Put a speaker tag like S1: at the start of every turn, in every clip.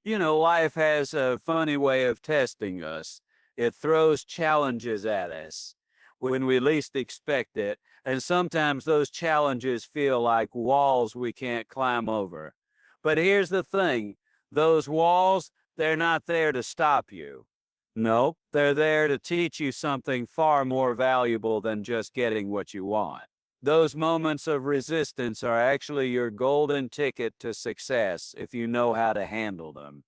S1: Life has a funny way of testing us. It throws challenges at us when we least expect it, and sometimes those challenges feel like walls we can't climb over. But here's the thing, those walls, they're not there to stop you. Nope, they're there to teach you something far more valuable than just getting what you want. Those moments of resistance are actually your golden ticket to success if you know how to handle them.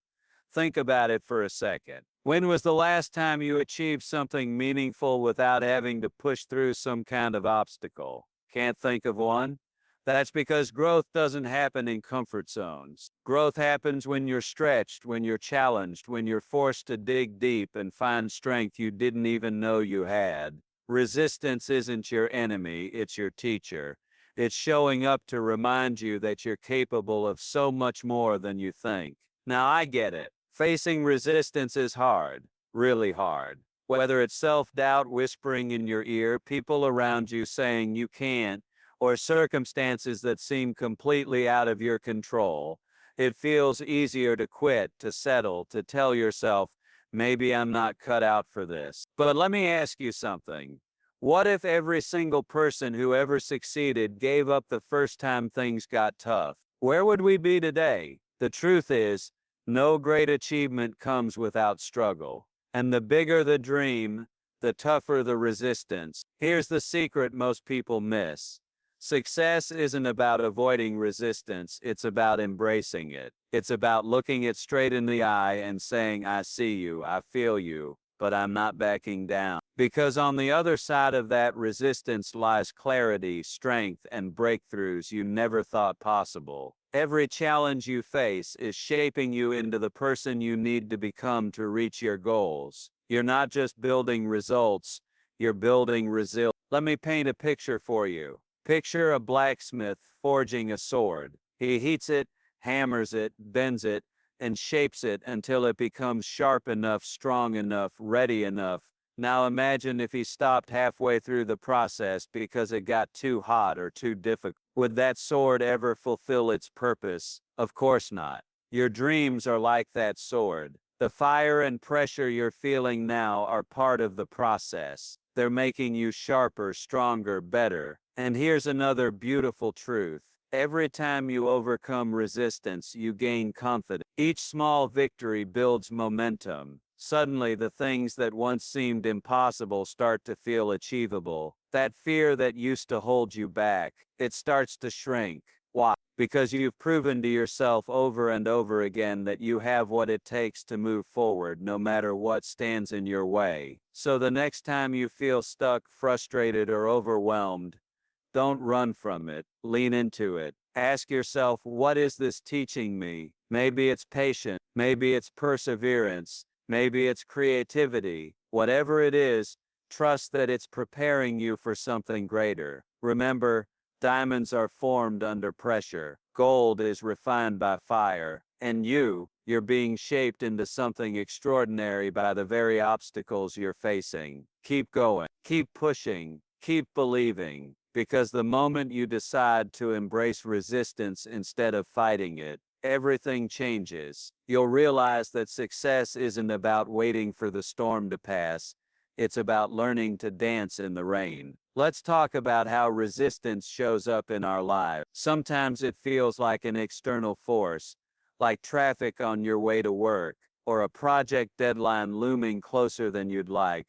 S1: Think about it for a second. When was the last time you achieved something meaningful without having to push through some kind of obstacle? Can't think of one? That's because growth doesn't happen in comfort zones. Growth happens when you're stretched, when you're challenged, when you're forced to dig deep and find strength you didn't even know you had. Resistance isn't your enemy, it's your teacher. It's showing up to remind you that you're capable of so much more than you think. Now I get it. Facing resistance is hard, really hard. Whether it's self-doubt whispering in your ear, people around you saying you can't, or circumstances that seem completely out of your control, it feels easier to quit, to settle, to tell yourself, maybe I'm not cut out for this. But let me ask you something. What if every single person who ever succeeded gave up the first time things got tough? Where would we be today? The truth is, no great achievement comes without struggle. And the bigger the dream, the tougher the resistance. Here's the secret most people miss. Success isn't about avoiding resistance, it's about embracing it. It's about looking it straight in the eye and saying, I see you, I feel you, but I'm not backing down. Because on the other side of that resistance lies clarity, strength, and breakthroughs you never thought possible. Every challenge you face is shaping you into the person you need to become to reach your goals. You're not just building results, you're building resilience. Let me paint a picture for you. Picture a blacksmith forging a sword. He heats it, hammers it, bends it, and shapes it until it becomes sharp enough, strong enough, ready enough. Now imagine if he stopped halfway through the process because it got too hot or too difficult. Would that sword ever fulfill its purpose? Of course not. Your dreams are like that sword. The fire and pressure you're feeling now are part of the process. They're making you sharper, stronger, better. And here's another beautiful truth. Every time you overcome resistance, you gain confidence. Each small victory builds momentum. Suddenly, the things that once seemed impossible start to feel achievable. That fear that used to hold you back, it starts to shrink. Why? Because you've proven to yourself over and over again that you have what it takes to move forward no matter what stands in your way. So the next time you feel stuck, frustrated, or overwhelmed, don't run from it, lean into it. Ask yourself, what is this teaching me? Maybe it's patience, maybe it's perseverance, maybe it's creativity. Whatever it is, trust that it's preparing you for something greater. Remember, diamonds are formed under pressure. Gold is refined by fire. And you're being shaped into something extraordinary by the very obstacles you're facing. Keep going, keep pushing, keep believing. Because the moment you decide to embrace resistance instead of fighting it, everything changes. You'll realize that success isn't about waiting for the storm to pass. It's about learning to dance in the rain. Let's talk about how resistance shows up in our lives. Sometimes it feels like an external force, like traffic on your way to work, or a project deadline looming closer than you'd like,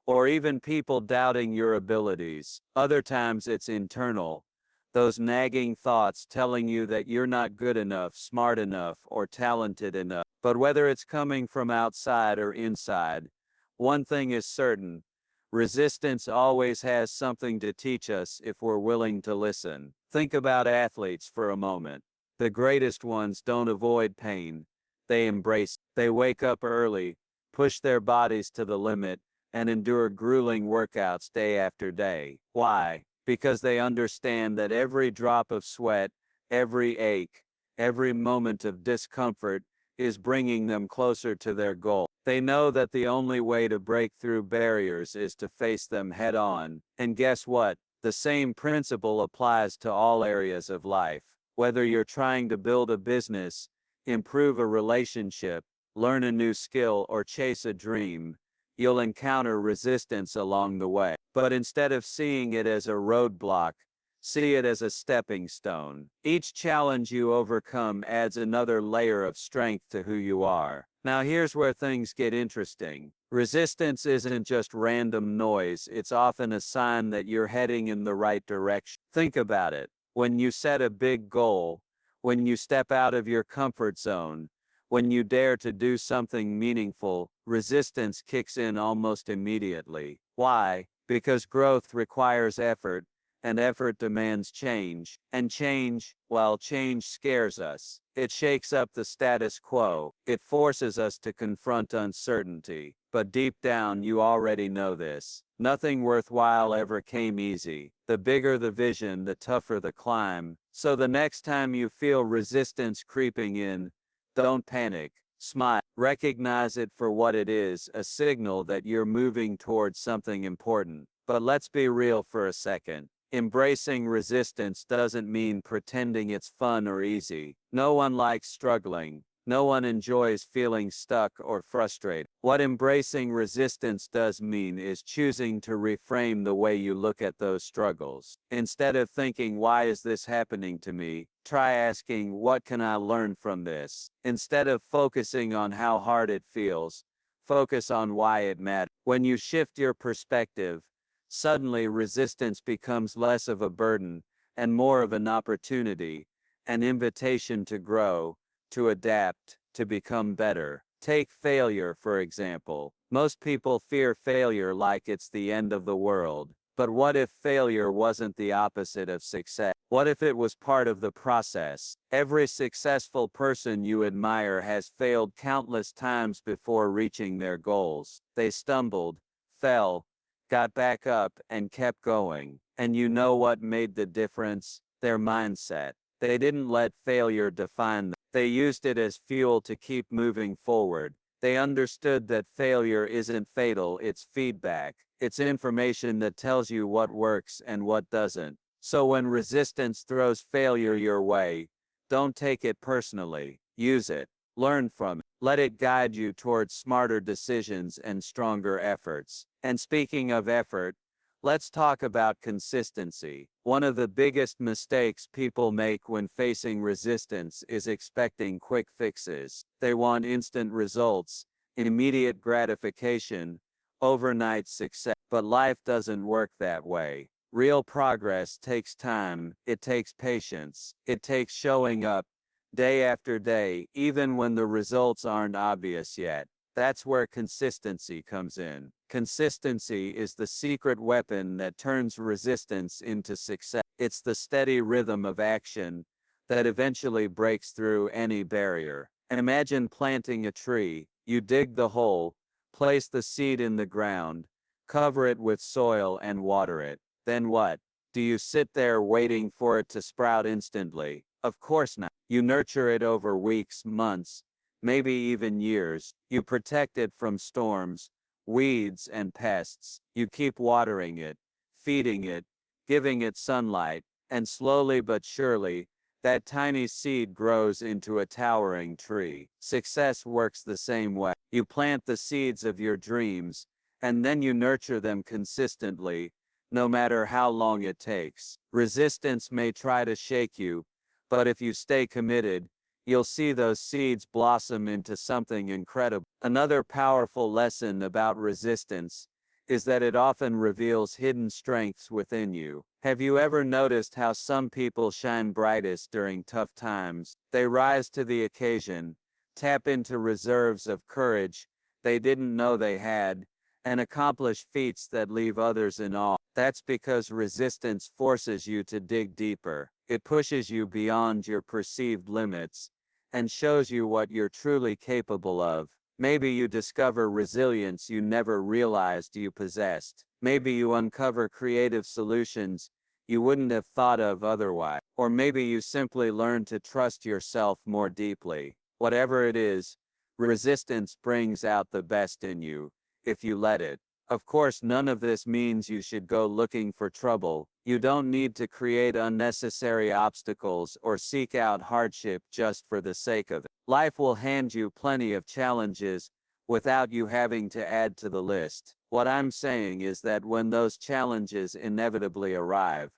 S1: or even people doubting your abilities. Other times it's internal, those nagging thoughts telling you that you're not good enough, smart enough, or talented enough. But whether it's coming from outside or inside, one thing is certain, resistance always has something to teach us if we're willing to listen. Think about athletes for a moment. The greatest ones don't avoid pain, they embrace it. They wake up early, push their bodies to the limit, and endure grueling workouts day after day. Why? Because they understand that every drop of sweat, every ache, every moment of discomfort is bringing them closer to their goal. They know that the only way to break through barriers is to face them head on. And guess what? The same principle applies to all areas of life. Whether you're trying to build a business, improve a relationship, learn a new skill, or chase a dream, you'll encounter resistance along the way. But instead of seeing it as a roadblock, see it as a stepping stone. Each challenge you overcome adds another layer of strength to who you are. Now here's where things get interesting. Resistance isn't just random noise, it's often a sign that you're heading in the right direction. Think about it. When you set a big goal, when you step out of your comfort zone, when you dare to do something meaningful, resistance kicks in almost immediately. Why? Because growth requires effort, and effort demands change. And change, well, change scares us. It shakes up the status quo. It forces us to confront uncertainty. But deep down, you already know this. Nothing worthwhile ever came easy. The bigger the vision, the tougher the climb. So the next time you feel resistance creeping in, don't panic. Smile. Recognize it for what it is, a signal that you're moving towards something important. But let's be real for a second. Embracing resistance doesn't mean pretending it's fun or easy. No one likes struggling. No one enjoys feeling stuck or frustrated. What embracing resistance does mean is choosing to reframe the way you look at those struggles. Instead of thinking, why is this happening to me? Try asking, what can I learn from this? Instead of focusing on how hard it feels, focus on why it matters. When you shift your perspective, suddenly resistance becomes less of a burden and more of an opportunity, an invitation to grow, to adapt, to become better. Take failure, for example. Most people fear failure like it's the end of the world. But what if failure wasn't the opposite of success? What if it was part of the process? Every successful person you admire has failed countless times before reaching their goals. They stumbled, fell, got back up, and kept going. And you know what made the difference? Their mindset. They didn't let failure define them. They used it as fuel to keep moving forward. They understood that failure isn't fatal, it's feedback. It's information that tells you what works and what doesn't. So when resistance throws failure your way, don't take it personally. Use it. Learn from it. Let it guide you towards smarter decisions and stronger efforts. And speaking of effort, let's talk about consistency. One of the biggest mistakes people make when facing resistance is expecting quick fixes. They want instant results, immediate gratification, overnight success. But life doesn't work that way. Real progress takes time, it takes patience, it takes showing up day after day, even when the results aren't obvious yet. That's where consistency comes in. Consistency is the secret weapon that turns resistance into success. It's the steady rhythm of action that eventually breaks through any barrier. And imagine planting a tree. You dig the hole, place the seed in the ground, cover it with soil and water it. Then what? Do you sit there waiting for it to sprout instantly? Of course not. You nurture it over weeks, months, maybe even years. You protect it from storms, weeds, and pests. You keep watering it, feeding it, giving it sunlight, and slowly but surely, that tiny seed grows into a towering tree. Success works the same way. You plant the seeds of your dreams, and then you nurture them consistently, no matter how long it takes. Resistance may try to shake you, but if you stay committed, you'll see those seeds blossom into something incredible. Another powerful lesson about resistance is that it often reveals hidden strengths within you. Have you ever noticed how some people shine brightest during tough times? They rise to the occasion, tap into reserves of courage they didn't know they had, and accomplish feats that leave others in awe. That's because resistance forces you to dig deeper. It pushes you beyond your perceived limits and shows you what you're truly capable of. Maybe you discover resilience you never realized you possessed. Maybe you uncover creative solutions you wouldn't have thought of otherwise. Or maybe you simply learn to trust yourself more deeply. Whatever it is, resistance brings out the best in you, if you let it. Of course, none of this means you should go looking for trouble. You don't need to create unnecessary obstacles or seek out hardship just for the sake of it. Life will hand you plenty of challenges without you having to add to the list. What I'm saying is that when those challenges inevitably arrive,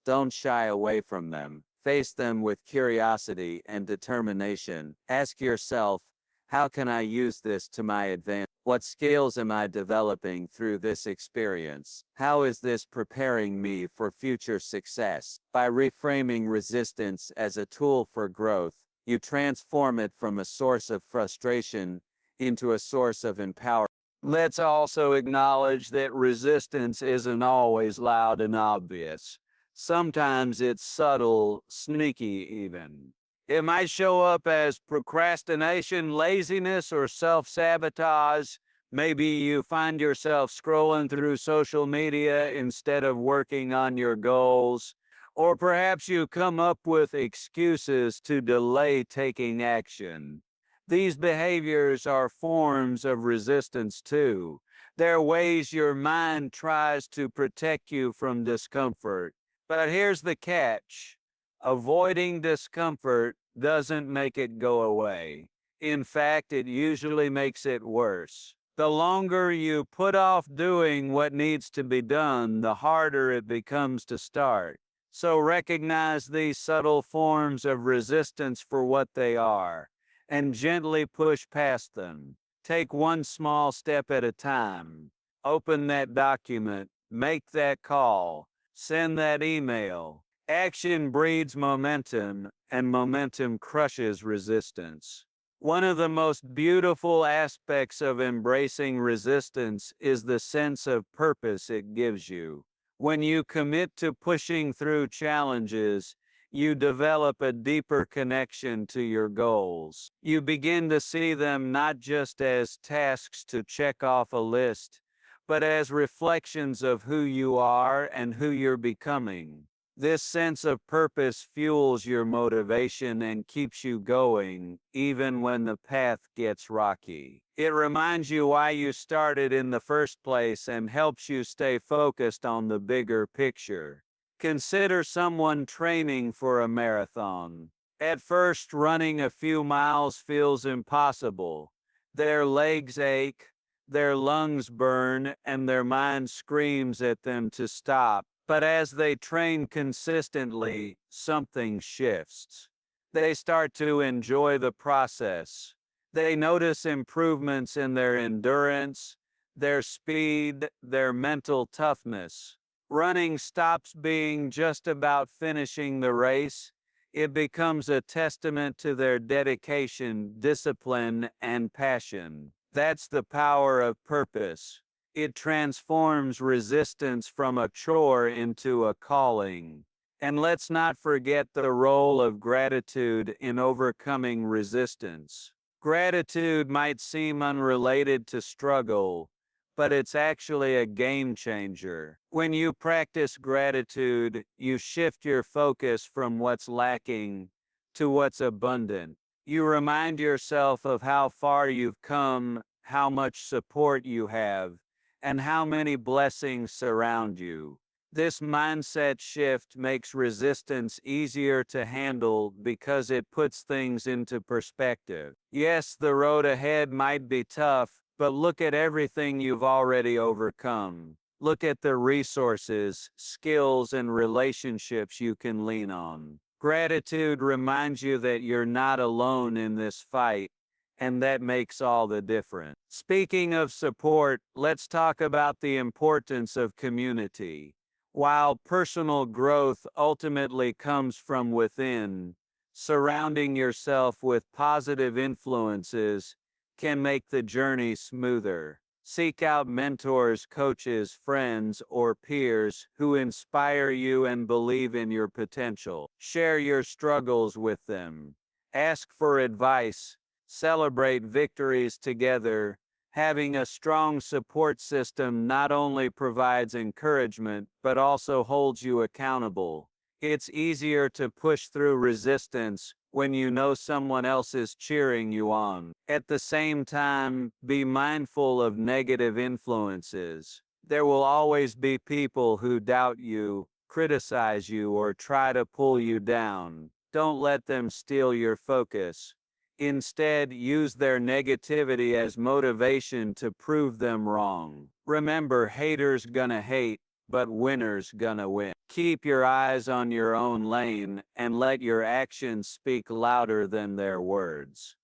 S1: don't shy away from them. Face them with curiosity and determination. Ask yourself, how can I use this to my advantage? What skills am I developing through this experience? How is this preparing me for future success? By reframing resistance as a tool for growth, you transform it from a source of frustration into a source of empowerment. Let's also acknowledge that resistance isn't always loud and obvious. Sometimes it's subtle, sneaky even. It might show up as procrastination, laziness, or self-sabotage. Maybe you find yourself scrolling through social media instead of working on your goals. Or perhaps you come up with excuses to delay taking action. These behaviors are forms of resistance too. They're ways your mind tries to protect you from discomfort. But here's the catch. Avoiding discomfort doesn't make it go away. In fact, it usually makes it worse. The longer you put off doing what needs to be done, the harder it becomes to start. So recognize these subtle forms of resistance for what they are, and gently push past them. Take one small step at a time. Open that document, make that call, send that email. Action breeds momentum, and momentum crushes resistance. One of the most beautiful aspects of embracing resistance is the sense of purpose it gives you. When you commit to pushing through challenges, you develop a deeper connection to your goals. You begin to see them not just as tasks to check off a list, but as reflections of who you are and who you're becoming. This sense of purpose fuels your motivation and keeps you going, even when the path gets rocky. It reminds you why you started in the first place and helps you stay focused on the bigger picture. Consider someone training for a marathon. At first, running a few miles feels impossible. Their legs ache, their lungs burn, and their mind screams at them to stop. But as they train consistently, something shifts. They start to enjoy the process. They notice improvements in their endurance, their speed, their mental toughness. Running stops being just about finishing the race. It becomes a testament to their dedication, discipline, and passion. That's the power of purpose. It transforms resistance from a chore into a calling. And let's not forget the role of gratitude in overcoming resistance. Gratitude might seem unrelated to struggle, but it's actually a game changer. When you practice gratitude, you shift your focus from what's lacking to what's abundant. You remind yourself of how far you've come, how much support you have, and how many blessings surround you. This mindset shift makes resistance easier to handle because it puts things into perspective. Yes, the road ahead might be tough, but look at everything you've already overcome. Look at the resources, skills, and relationships you can lean on. Gratitude reminds you that you're not alone in this fight, and that makes all the difference. Speaking of support, let's talk about the importance of community. While personal growth ultimately comes from within, surrounding yourself with positive influences can make the journey smoother. Seek out mentors, coaches, friends, or peers who inspire you and believe in your potential. Share your struggles with them. Ask for advice. Celebrate victories together. Having a strong support system not only provides encouragement, but also holds you accountable. It's easier to push through resistance when you know someone else is cheering you on. At the same time, be mindful of negative influences. There will always be people who doubt you, criticize you or try to pull you down. Don't let them steal your focus. Instead, use their negativity as motivation to prove them wrong. Remember, haters gonna hate, but winners gonna win. Keep your eyes on your own lane and let your actions speak louder than their words.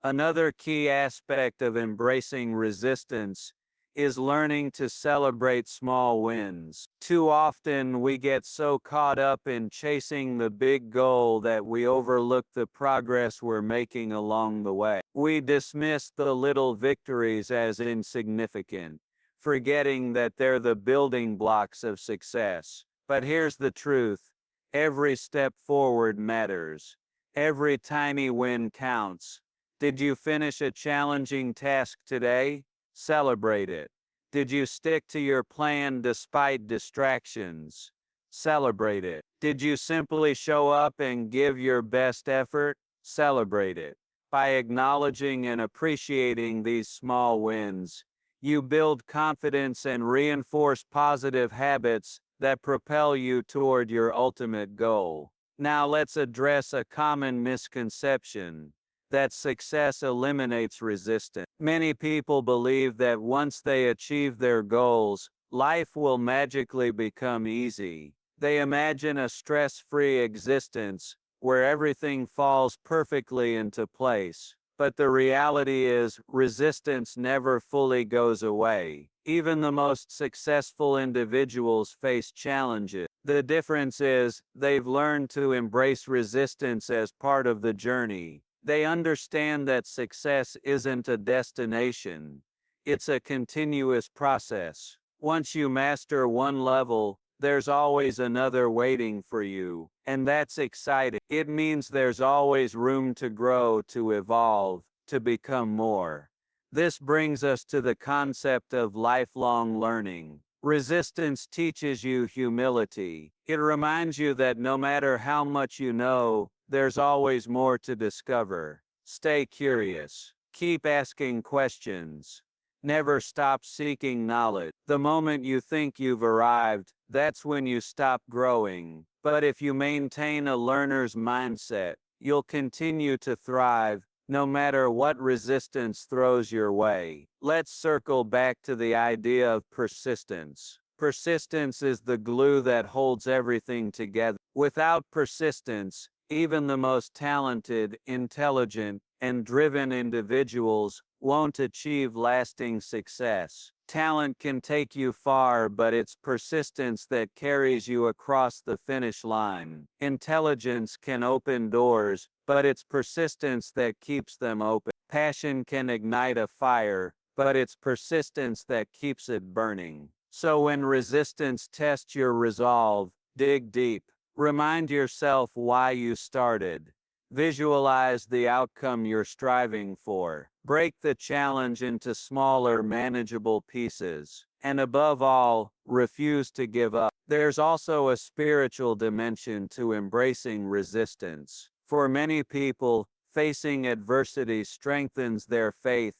S1: Another key aspect of embracing resistance is learning to celebrate small wins. Too often we get so caught up in chasing the big goal that we overlook the progress we're making along the way. We dismiss the little victories as insignificant, forgetting that they're the building blocks of success. But here's the truth: every step forward matters. Every tiny win counts. Did you finish a challenging task today? Celebrate it. Did you stick to your plan despite distractions? Celebrate it. Did you simply show up and give your best effort? Celebrate it. By acknowledging and appreciating these small wins, you build confidence and reinforce positive habits that propel you toward your ultimate goal. Now let's address a common misconception: that success eliminates resistance. Many people believe that once they achieve their goals, life will magically become easy. They imagine a stress-free existence where everything falls perfectly into place. But the reality is, resistance never fully goes away. Even the most successful individuals face challenges. The difference is, they've learned to embrace resistance as part of the journey. They understand that success isn't a destination, it's a continuous process. Once you master one level, there's always another waiting for you, and that's exciting. It means there's always room to grow, to evolve, to become more. This brings us to the concept of lifelong learning. Resistance teaches you humility. It reminds you that no matter how much you know, there's always more to discover. Stay curious. Keep asking questions. Never stop seeking knowledge. The moment you think you've arrived, that's when you stop growing. But if you maintain a learner's mindset, you'll continue to thrive, no matter what resistance throws your way. Let's circle back to the idea of persistence. Persistence is the glue that holds everything together. Without persistence, even the most talented, intelligent, and driven individuals won't achieve lasting success. Talent can take you far, but it's persistence that carries you across the finish line. Intelligence can open doors, but it's persistence that keeps them open. Passion can ignite a fire, but it's persistence that keeps it burning. So when resistance tests your resolve, dig deep. Remind yourself why you started. Visualize the outcome you're striving for. Break the challenge into smaller, manageable pieces. And above all, refuse to give up. There's also a spiritual dimension to embracing resistance. For many people, facing adversity strengthens their faith,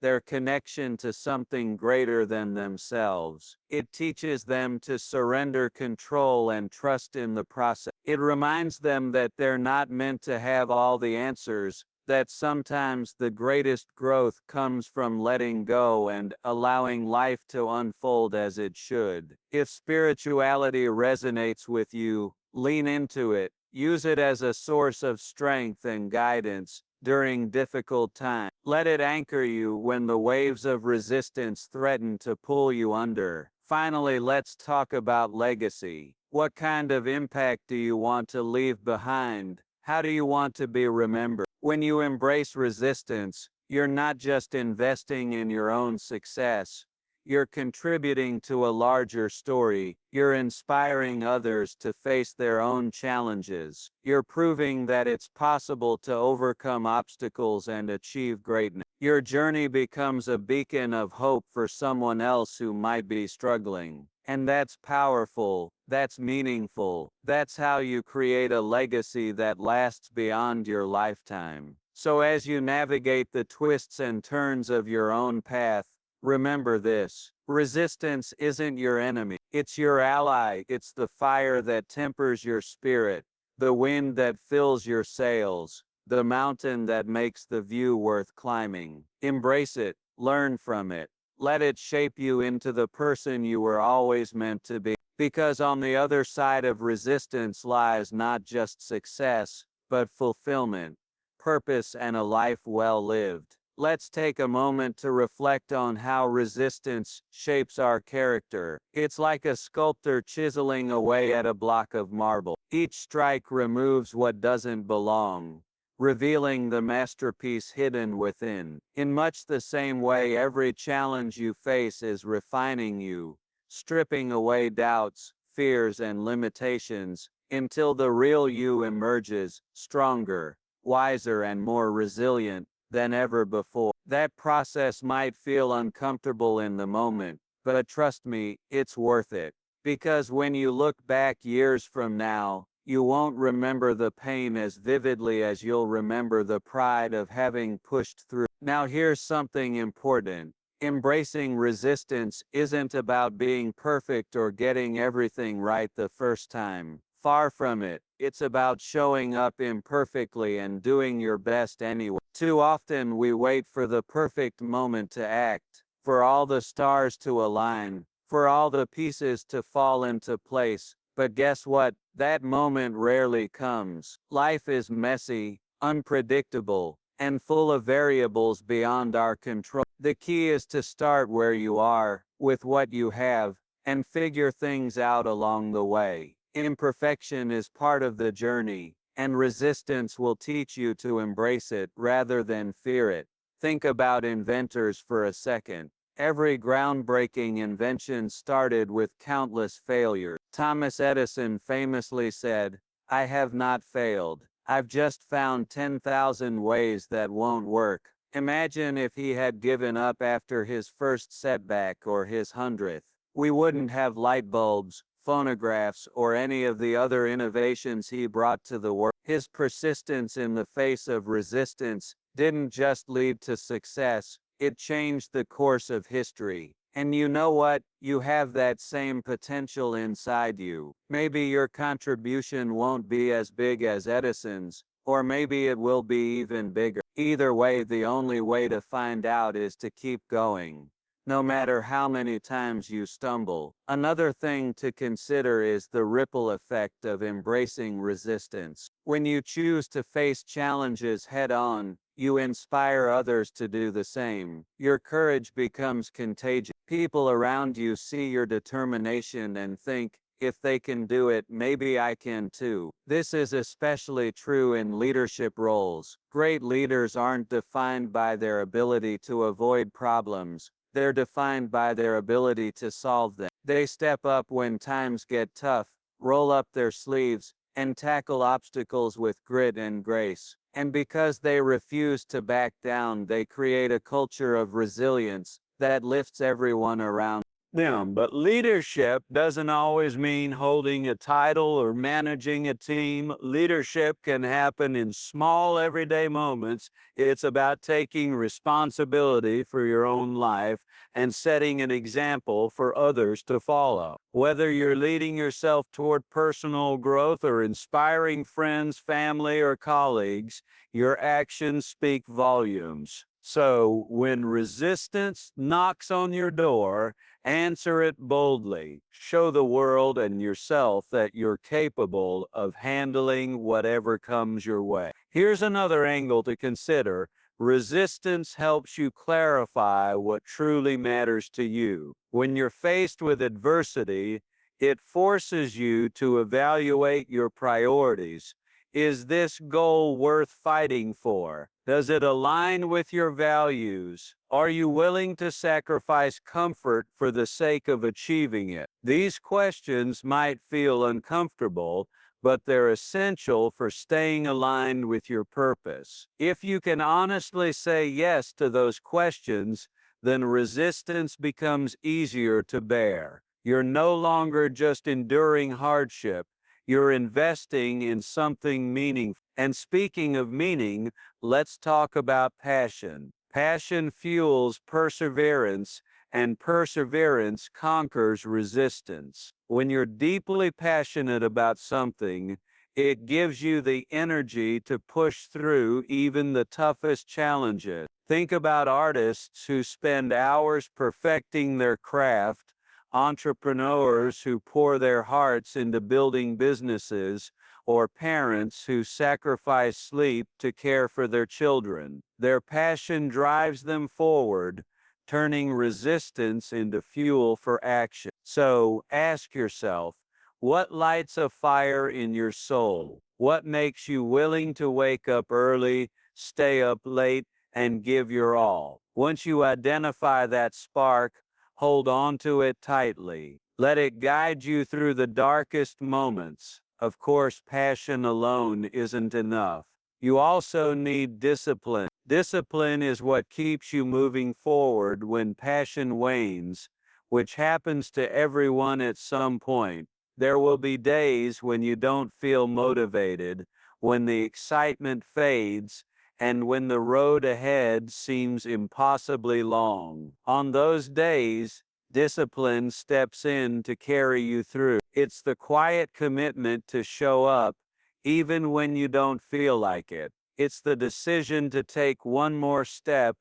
S1: their connection to something greater than themselves. It teaches them to surrender control and trust in the process. It reminds them that they're not meant to have all the answers, that sometimes the greatest growth comes from letting go and allowing life to unfold as it should. If spirituality resonates with you, lean into it. Use it as a source of strength and guidance during difficult times. Let it anchor you when the waves of resistance threaten to pull you under. Finally, let's talk about legacy. What kind of impact do you want to leave behind? How do you want to be remembered? When you embrace resistance, you're not just investing in your own success. You're contributing to a larger story. You're inspiring others to face their own challenges. You're proving that it's possible to overcome obstacles and achieve greatness. Your journey becomes a beacon of hope for someone else who might be struggling. And that's powerful, that's meaningful, that's how you create a legacy that lasts beyond your lifetime. So as you navigate the twists and turns of your own path, remember this: resistance isn't your enemy. It's your ally. It's the fire that tempers your spirit, the wind that fills your sails, the mountain that makes the view worth climbing. Embrace it, learn from it, let it shape you into the person you were always meant to be. Because on the other side of resistance lies not just success, but fulfillment, purpose, and a life well lived. Let's take a moment to reflect on how resistance shapes our character. It's like a sculptor chiseling away at a block of marble. Each strike removes what doesn't belong, revealing the masterpiece hidden within. In much the same way, every challenge you face is refining you, stripping away doubts, fears, and limitations, until the real you emerges, stronger, wiser, and more resilient than ever before. That process might feel uncomfortable in the moment, but trust me, it's worth it. Because when you look back years from now, you won't remember the pain as vividly as you'll remember the pride of having pushed through. Now here's something important. Embracing resistance isn't about being perfect or getting everything right the first time. Far from it. It's about showing up imperfectly and doing your best anyway. Too often we wait for the perfect moment to act, for all the stars to align, for all the pieces to fall into place. But guess what? That moment rarely comes. Life is messy, unpredictable, and full of variables beyond our control. The key is to start where you are, with what you have, and figure things out along the way. Imperfection is part of the journey, and resistance will teach you to embrace it rather than fear it. Think about inventors for a second. Every groundbreaking invention started with countless failures. Thomas Edison famously said, "I have not failed. I've just found 10,000 ways that won't work." Imagine if he had given up after his first setback or his 100th. We wouldn't have light bulbs, phonographs, or any of the other innovations he brought to the world. His persistence in the face of resistance didn't just lead to success, it changed the course of history. And you know what? You have that same potential inside you. Maybe your contribution won't be as big as Edison's, or maybe it will be even bigger. Either way, the only way to find out is to keep going, no matter how many times you stumble. Another thing to consider is the ripple effect of embracing resistance. When you choose to face challenges head on, you inspire others to do the same. Your courage becomes contagious. People around you see your determination and think, if they can do it, maybe I can too. This is especially true in leadership roles. Great leaders aren't defined by their ability to avoid problems. They're defined by their ability to solve them. They step up when times get tough, roll up their sleeves, and tackle obstacles with grit and grace. And because they refuse to back down, they create a culture of resilience that lifts everyone around them. But leadership doesn't always mean holding a title or managing a team. Leadership can happen in small everyday moments. It's about taking responsibility for your own life and setting an example for others to follow. Whether you're leading yourself toward personal growth or inspiring friends, family, or colleagues, your actions speak volumes. So, when resistance knocks on your door, answer it boldly. Show the world and yourself that you're capable of handling whatever comes your way. Here's another angle to consider. Resistance helps you clarify what truly matters to you. When you're faced with adversity, it forces you to evaluate your priorities. Is this goal worth fighting for? Does it align with your values? Are you willing to sacrifice comfort for the sake of achieving it? These questions might feel uncomfortable, but they're essential for staying aligned with your purpose. If you can honestly say yes to those questions, then resistance becomes easier to bear. You're no longer just enduring hardship. You're investing in something meaningful. And speaking of meaning, let's talk about passion. Passion fuels perseverance, and perseverance conquers resistance. When you're deeply passionate about something, it gives you the energy to push through even the toughest challenges. Think about artists who spend hours perfecting their craft, entrepreneurs who pour their hearts into building businesses, or parents who sacrifice sleep to care for their children. Their passion drives them forward, turning resistance into fuel for action. So ask yourself, what lights a fire in your soul? What makes you willing to wake up early, stay up late, and give your all? Once you identify that spark, hold on to it tightly. Let it guide you through the darkest moments. Of course, passion alone isn't enough. You also need discipline. Discipline is what keeps you moving forward when passion wanes, which happens to everyone at some point. There will be days when you don't feel motivated, when the excitement fades, and when the road ahead seems impossibly long. On those days, discipline steps in to carry you through. It's the quiet commitment to show up, even when you don't feel like it. It's the decision to take one more step,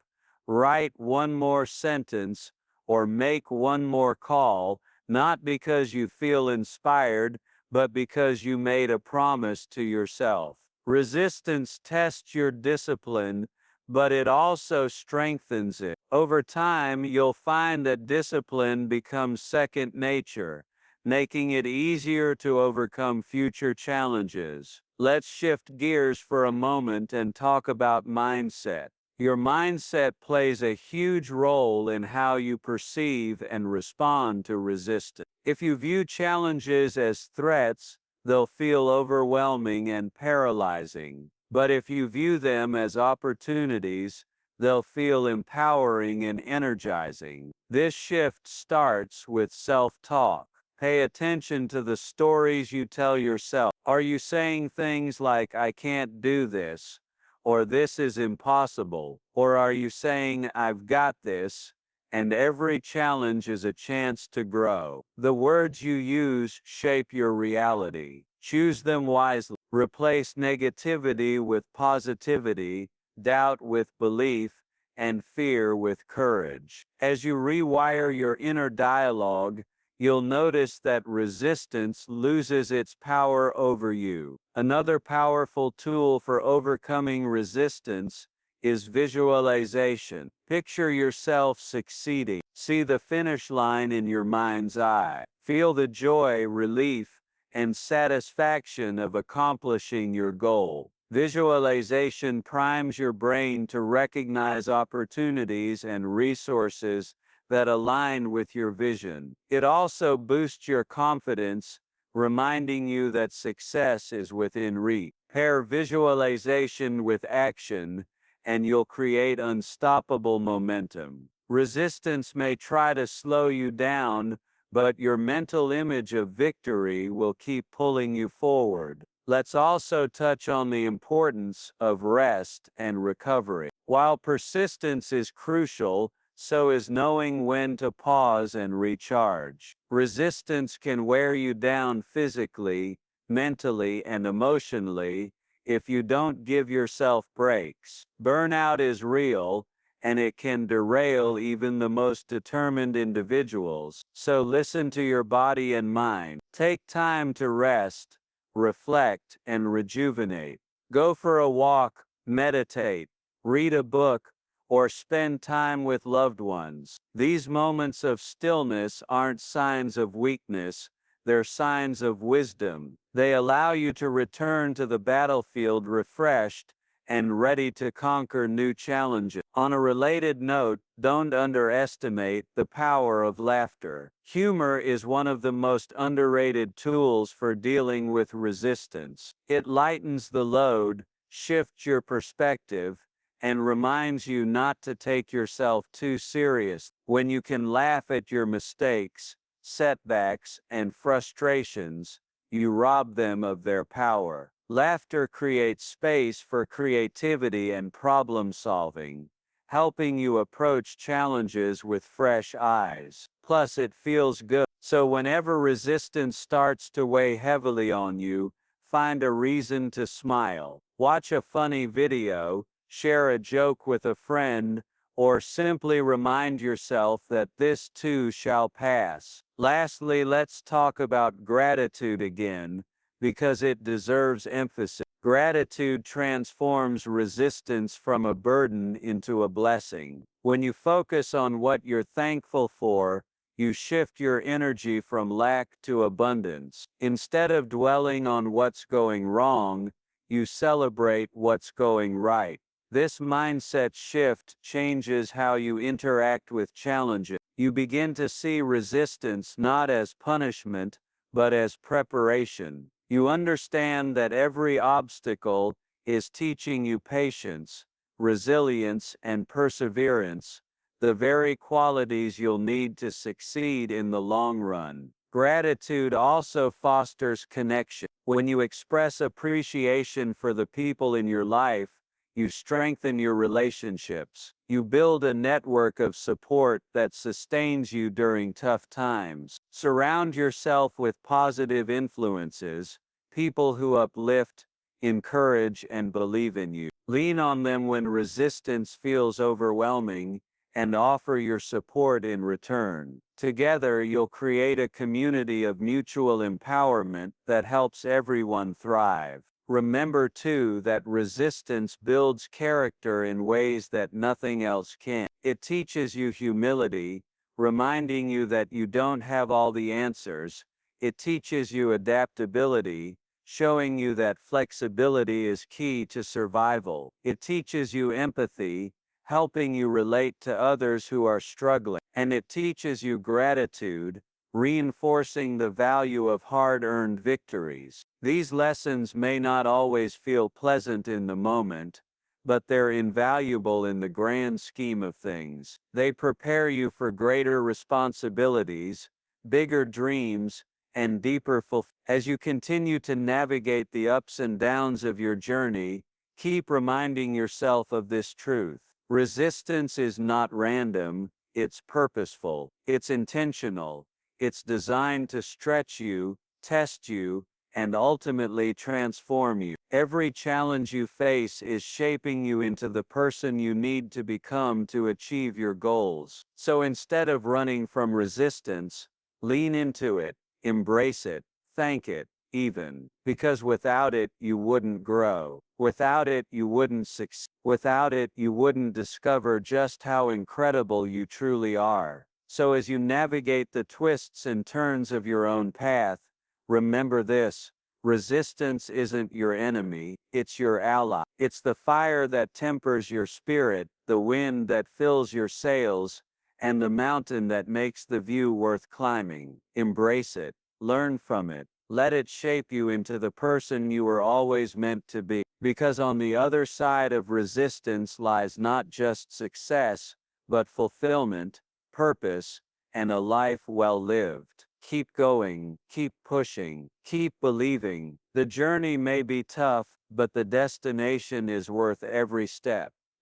S1: write one more sentence, or make one more call, not because you feel inspired, but because you made a promise to yourself. Resistance tests your discipline, but it also strengthens it. Over time, you'll find that discipline becomes second nature, making it easier to overcome future challenges. Let's shift gears for a moment and talk about mindset. Your mindset plays a huge role in how you perceive and respond to resistance. If you view challenges as threats, they'll feel overwhelming and paralyzing. But if you view them as opportunities, they'll feel empowering and energizing. This shift starts with self-talk. Pay attention to the stories you tell yourself. Are you saying things like, "I can't do this," or "this is impossible"? Or are you saying, "I've got this, and every challenge is a chance to grow"? The words you use shape your reality. Choose them wisely. Replace negativity with positivity, doubt with belief, and fear with courage. As you rewire your inner dialogue, you'll notice that resistance loses its power over you. Another powerful tool for overcoming resistance is visualization. Picture yourself succeeding. See the finish line in your mind's eye. Feel the joy, relief, and satisfaction of accomplishing your goal. Visualization primes your brain to recognize opportunities and resources that align with your vision. It also boosts your confidence, reminding you that success is within reach. Pair visualization with action, and you'll create unstoppable momentum. Resistance may try to slow you down, but your mental image of victory will keep pulling you forward. Let's also touch on the importance of rest and recovery. While persistence is crucial, so is knowing when to pause and recharge. Resistance can wear you down physically, mentally, and emotionally if you don't give yourself breaks. Burnout is real, and it can derail even the most determined individuals. So listen to your body and mind. Take time to rest, reflect, and rejuvenate. Go for a walk, meditate, read a book, or spend time with loved ones. These moments of stillness aren't signs of weakness, they're signs of wisdom. They allow you to return to the battlefield refreshed and ready to conquer new challenges. On a related note, don't underestimate the power of laughter. Humor is one of the most underrated tools for dealing with resistance. It lightens the load, shifts your perspective, and reminds you not to take yourself too serious. When you can laugh at your mistakes, setbacks, and frustrations, you rob them of their power. Laughter creates space for creativity and problem solving, helping you approach challenges with fresh eyes. Plus, it feels good. So whenever resistance starts to weigh heavily on you, find a reason to smile. Watch a funny video, share a joke with a friend, or simply remind yourself that this too shall pass. Lastly, let's talk about gratitude again, because it deserves emphasis. Gratitude transforms resistance from a burden into a blessing. When you focus on what you're thankful for, you shift your energy from lack to abundance. Instead of dwelling on what's going wrong, you celebrate what's going right. This mindset shift changes how you interact with challenges. You begin to see resistance not as punishment, but as preparation. You understand that every obstacle is teaching you patience, resilience, and perseverance, the very qualities you'll need to succeed in the long run. Gratitude also fosters connection. When you express appreciation for the people in your life, you strengthen your relationships. You build a network of support that sustains you during tough times. Surround yourself with positive influences, people who uplift, encourage, and believe in you. Lean on them when resistance feels overwhelming, and offer your support in return. Together, you'll create a community of mutual empowerment that helps everyone thrive. Remember too that resistance builds character in ways that nothing else can. It teaches you humility, reminding you that you don't have all the answers. It teaches you adaptability, showing you that flexibility is key to survival. It teaches you empathy, helping you relate to others who are struggling. And it teaches you gratitude, reinforcing the value of hard-earned victories. These lessons may not always feel pleasant in the moment, but they're invaluable in the grand scheme of things. They prepare you for greater responsibilities, bigger dreams, and deeper fulfillment. As you continue to navigate the ups and downs of your journey, keep reminding yourself of this truth. Resistance is not random, it's purposeful, it's intentional, it's designed to stretch you, test you, and ultimately transform you. Every challenge you face is shaping you into the person you need to become to achieve your goals. So instead of running from resistance, lean into it, embrace it, thank it, even. Because without it, you wouldn't grow. Without it, you wouldn't succeed. Without it, you wouldn't discover just how incredible you truly are. So as you navigate the twists and turns of your own path, remember this: resistance isn't your enemy, it's your ally. It's the fire that tempers your spirit, the wind that fills your sails, and the mountain that makes the view worth climbing. Embrace it, learn from it, let it shape you into the person you were always meant to be. Because on the other side of resistance lies not just success, but fulfillment, purpose, and a life well lived. Keep going, keep pushing, keep believing. The journey may be tough, but the destination is worth every step.